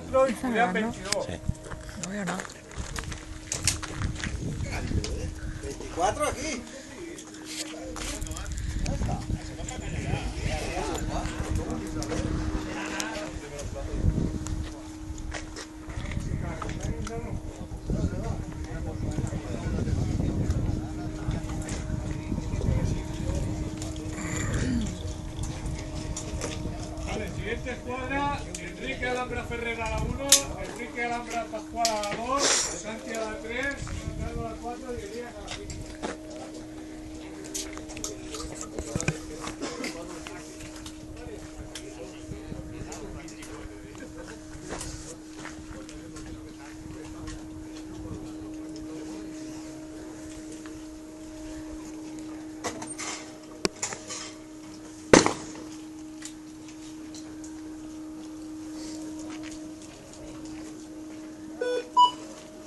4 y Julián 22. Sí. No veo nada. 24 aquí. Vale, siguiente escuadra, Enrique Alhambra Ferrer a la 1, Enrique Alhambra Pascual a la 2, Santi a la 3, Ricardo a la 4 y Elías a la 5.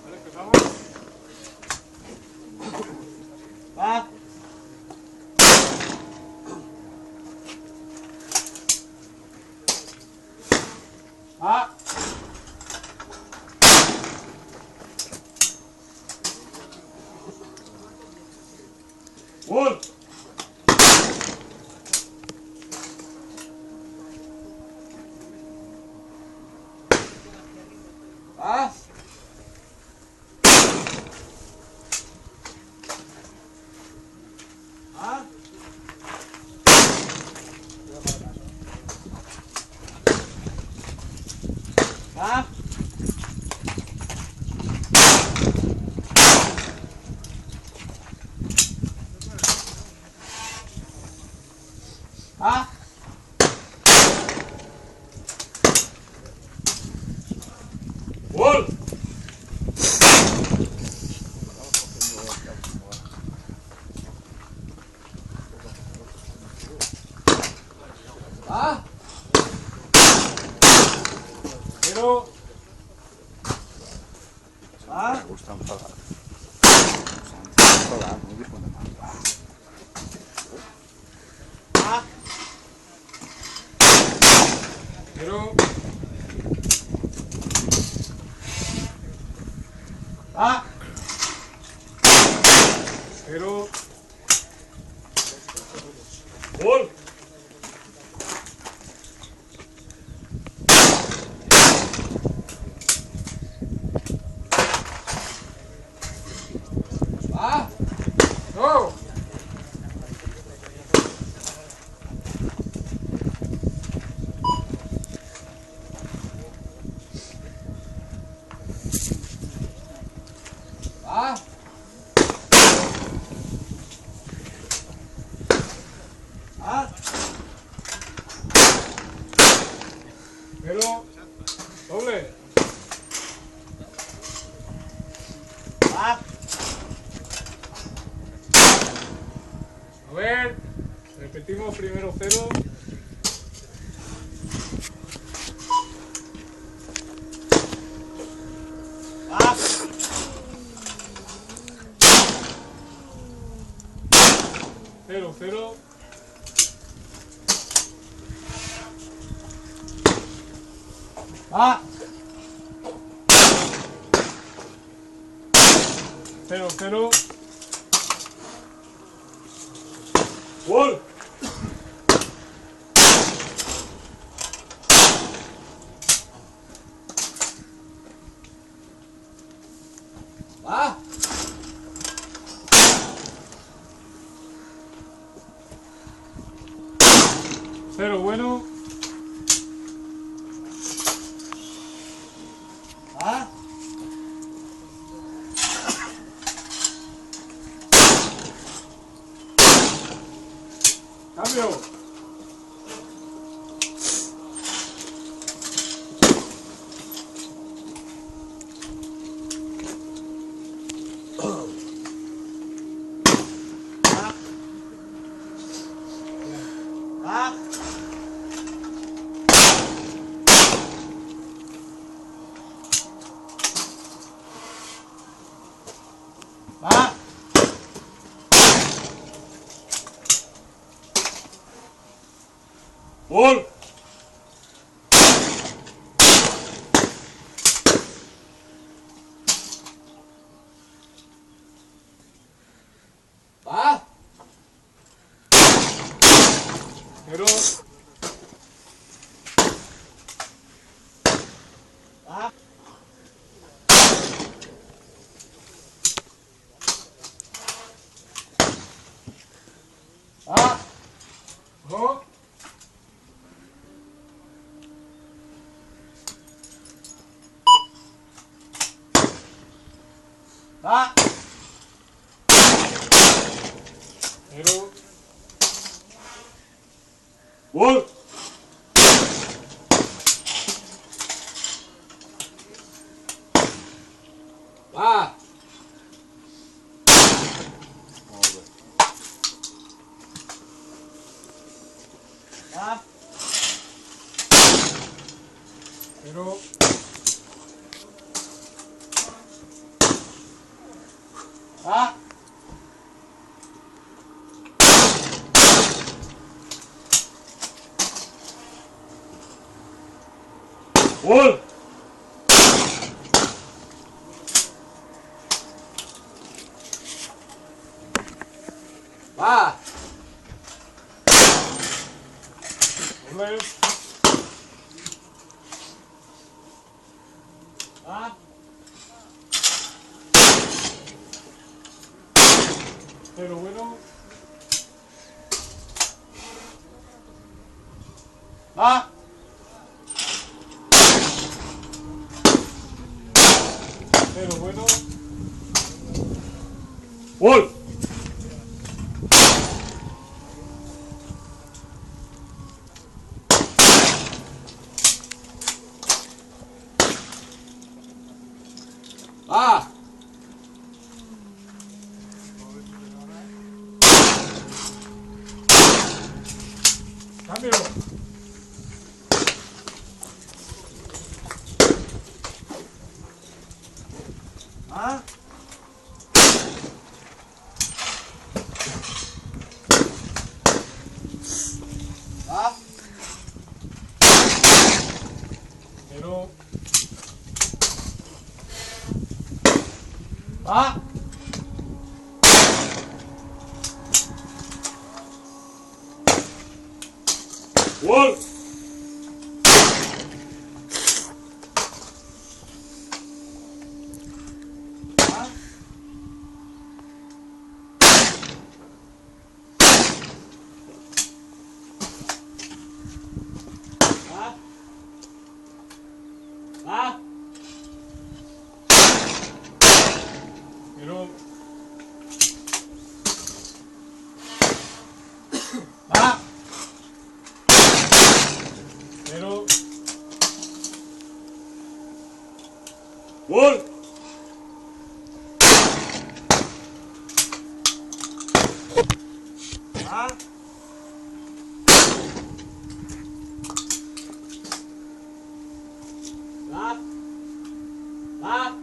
Vale, empezamos. Va. Va. Gol. Va. Va. Va. Va. Gol. Va. Pero Va. Me gusta enfadar. Enfadar, no dijo nada. Va. pero Va. pero gol. Va. No. Va. Va. Pero doble. Va. A ver, repetimos primero 0. Va. 0-0. Va. 0-0. Gol. Va. Cero bueno. Va. Cambio. Va. Va. Gol. Va. Va. 어? Va. 대로. 올. 와. 와. 대로. 와. 올. 와. 올레. 와. 대로 bueno. 와. 대로 bueno. 올. 와. Cambio. 와. 와. 대로. 와. 올. 와. 와. 와. 대로. 와. 대로. 올. 와. 와. 와.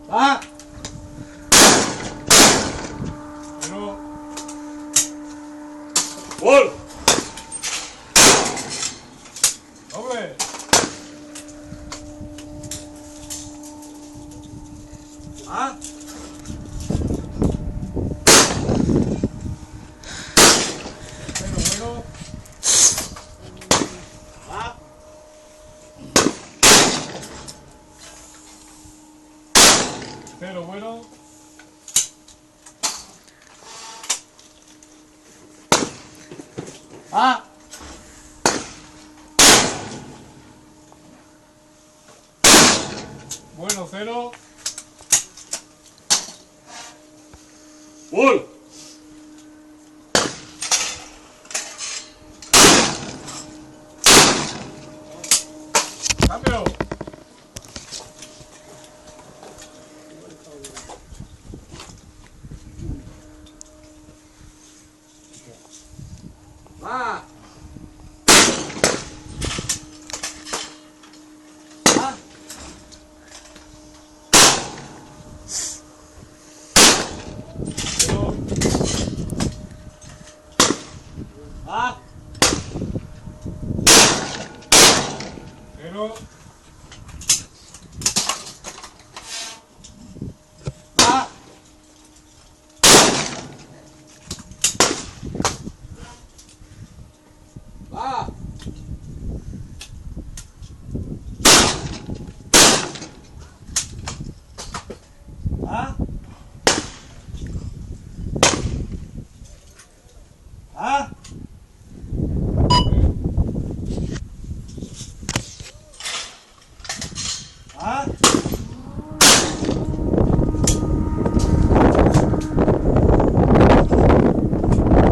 와. 대로. 올. doble. 와. Pero bueno. 와. Pero bueno. 와. Bueno, cero. 올. Cambio. 와. 와. 대로. 와. 대로. 와. Ah. Ah.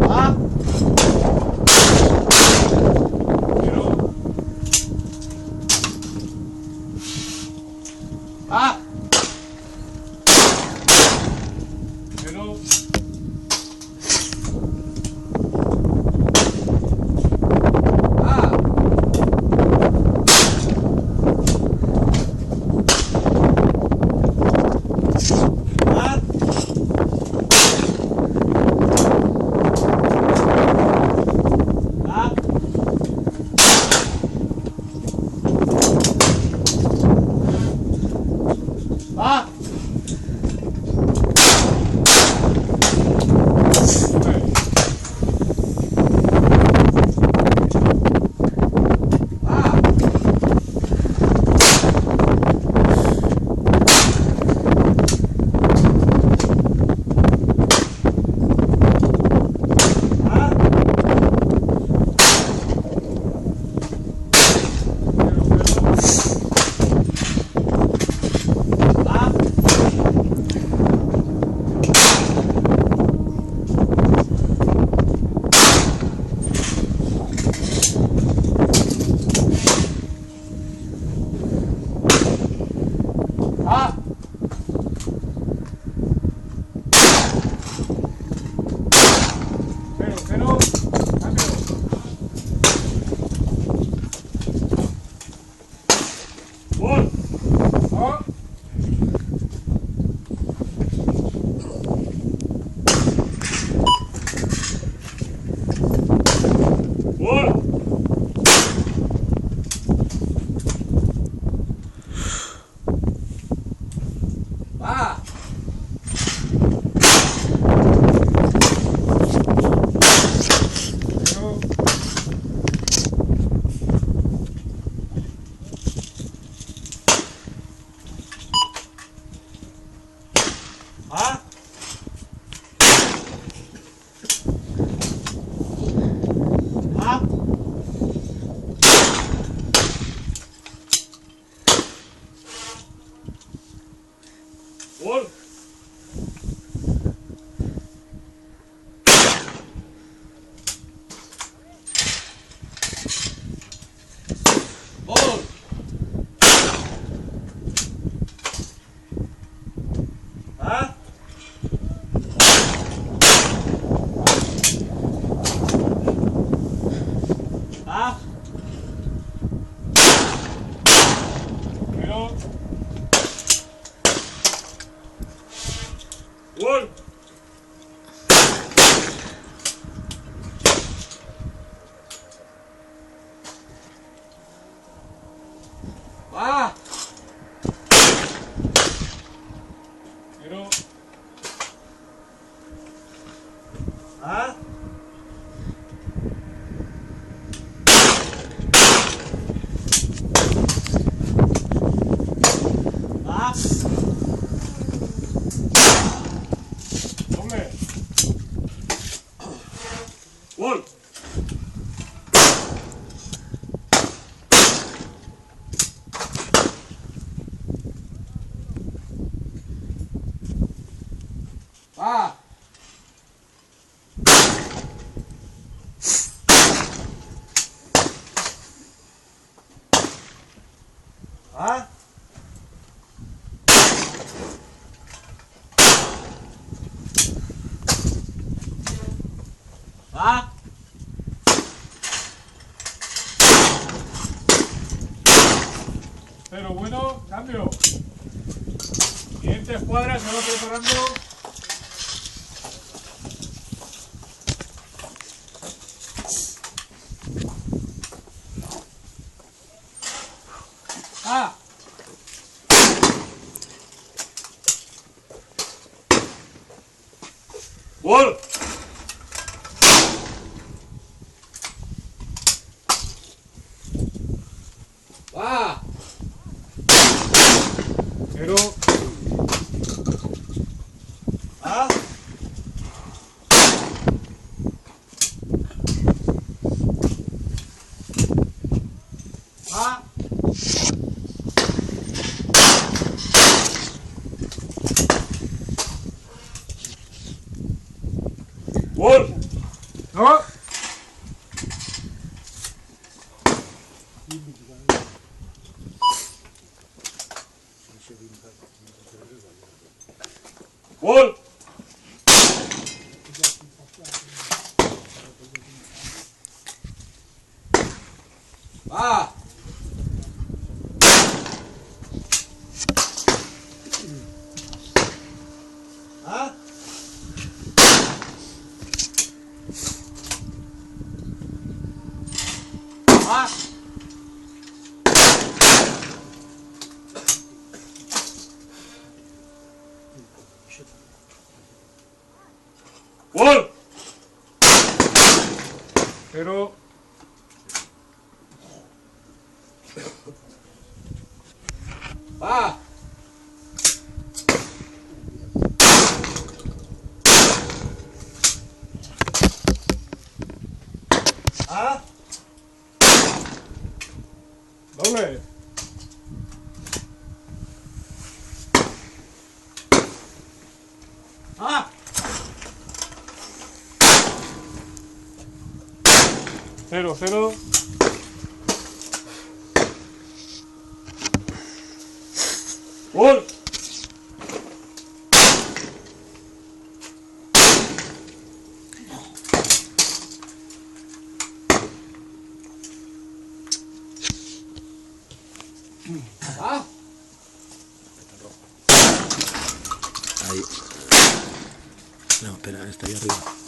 Ah. Ah. Pero. Ah. Ah. Ah. Ah. Ah. Ah. Ah. Ah. Pero, cambio. Gol. Ah. Gol. Ah. Pero. Ah. Ah. Gol. Gol. Ah. Ah. Pero. Gol. Ah. Pero. Ah. Ah. Hombre. Gol. Ah. Ah. Ah. Pero bueno, cambio. Siguiente escuadra, se va preparando. Ah. Gol. Ah. Pero. Ah. Gol. No. Gol. Va. ¿Ah? ¿Ah? Gol. Pero. Va. ¿Ah? Doble. ¿Ah? 0-0. Gol. ¿Ah? Ahí. No, espera, está ahí arriba.